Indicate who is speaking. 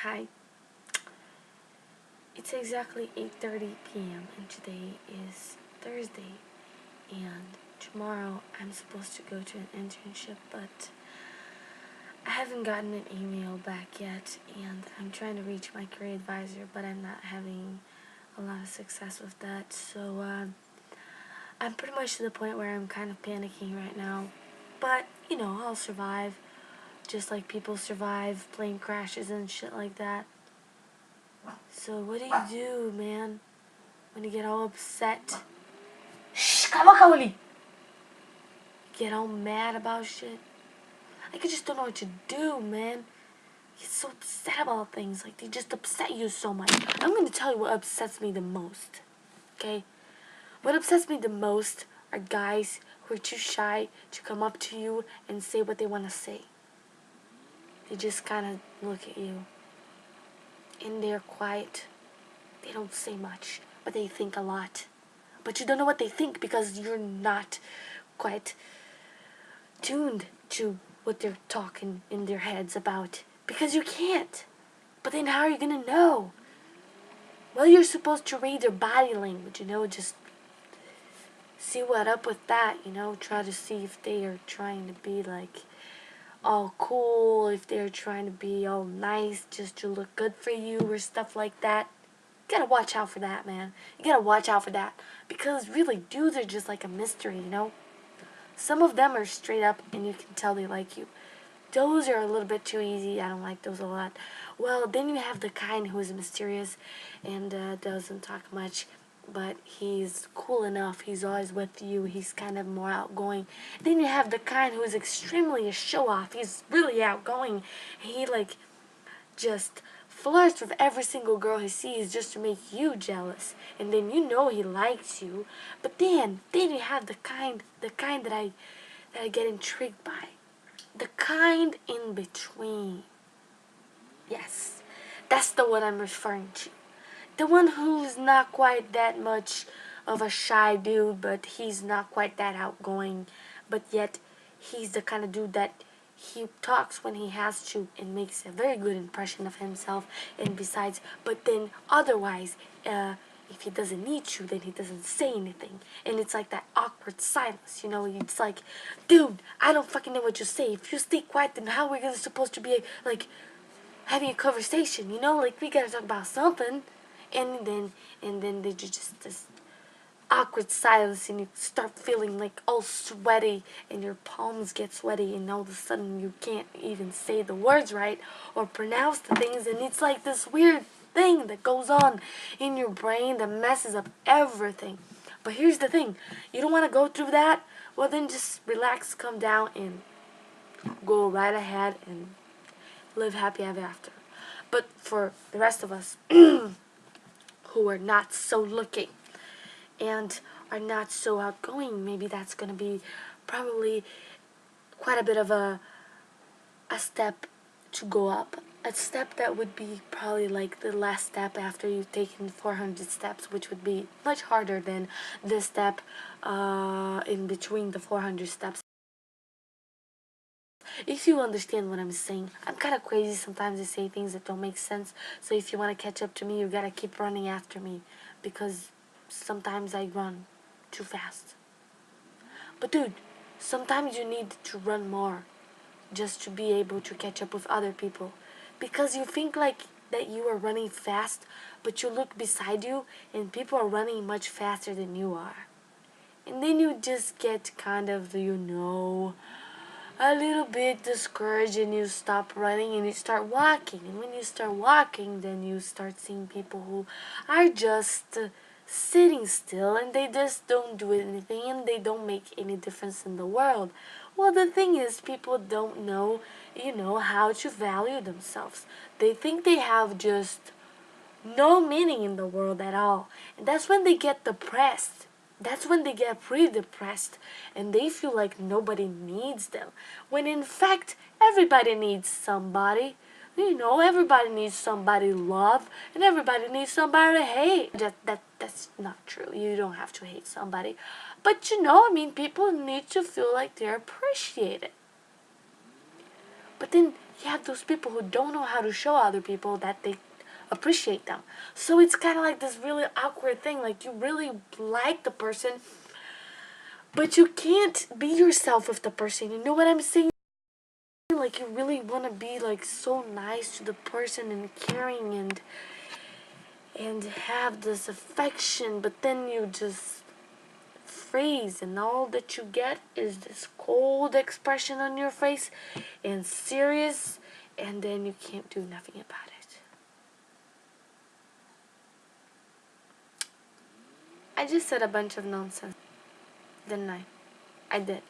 Speaker 1: Hi. It's exactly 8:30 p.m. and today is Thursday, and tomorrow I'm supposed to go to an internship, but I haven't gotten an email back yet, and I'm trying to reach my career advisor, but I'm not having a lot of success with that. So I'm pretty much to the point where I'm kind of panicking right now, but I'll survive, just like people survive plane crashes and shit like that. So what do you do, man, when you get all upset? Shh, Kawakawali! Get all mad about shit? Like, I just don't know what to do, man. You get so upset about things. Like, they just upset you so much. I'm gonna tell you what upsets me the most, okay? What upsets me the most are guys who are too shy to come up to you and say what they want to say. They just kind of look at you, and they're quiet. They don't say much, but they think a lot. But you don't know what they think because you're not quite tuned to what they're talking in their heads about. Because you can't. But then how are you going to know? Well, you're supposed to read their body language, just see what up with that, try to see if they are trying to be like all cool, if they're trying to be all nice just to look good for you or stuff like that. You gotta watch out for that, man. You gotta watch out for that. Because really, dudes are just like a mystery. Some of them are straight up and you can tell they like you. Those are a little bit too easy. I don't like those a lot. Well, then you have the kind who is mysterious and doesn't talk much, but he's cool enough. He's always with you. He's kind of more outgoing. Then you have the kind who is extremely a show-off. He's really outgoing. He just flirts with every single girl he sees just to make you jealous, and then he likes you. But then you have the kind that I get intrigued by, the kind in between. Yes, that's the one I'm referring to. The one who's not quite that much of a shy dude, but he's not quite that outgoing, but yet he's the kind of dude that he talks when he has to and makes a very good impression of himself, and besides, but then otherwise, if he doesn't need to, then he doesn't say anything, and it's like that awkward silence. It's like, dude, I don't fucking know what you say. If you stay quiet, then how are we gonna supposed to be like having a conversation? Like, we gotta talk about something. And then they just this awkward silence, and you start feeling like all sweaty, and your palms get sweaty, and all of a sudden you can't even say the words right or pronounce the things, and it's like this weird thing that goes on in your brain that messes up everything. But here's the thing, you don't want to go through that. Well, then just relax, come down, and go right ahead and live happy ever after. But for the rest of us who are not so looking and are not so outgoing, maybe that's going to be probably quite a bit of a step to go up. A step that would be probably like the last step after you've taken 400 steps, which would be much harder than this step in between the 400 steps. If you understand what I'm saying, I'm kind of crazy. Sometimes I say things that don't make sense. So if you want to catch up to me, you gotta keep running after me, because sometimes I run too fast. But dude, sometimes you need to run more just to be able to catch up with other people. Because you think like that you are running fast, but you look beside you and people are running much faster than you are. And then you just get kind of, a little bit discouraged, and you stop running and you start walking. And when you start walking, then you start seeing people who are just sitting still, and they just don't do anything, and they don't make any difference in the world. Well, the thing is, people don't know, how to value themselves. They think they have just no meaning in the world at all. And that's when they get depressed. That's when they get pretty depressed, and they feel like nobody needs them. When in fact, everybody needs somebody. Everybody needs somebody to love, and everybody needs somebody to hate. That's not true. You don't have to hate somebody. But people need to feel like they're appreciated. But then you have those people who don't know how to show other people that they appreciate them. So it's kind of like this really awkward thing. Like, you really like the person, but you can't be yourself with the person. You know what I'm saying? Like, you really want to be like so nice to the person and caring and have this affection, but then you just freeze, and all that you get is this cold expression on your face and serious, and then you can't do nothing about it. I just said a bunch of nonsense, didn't I? I did.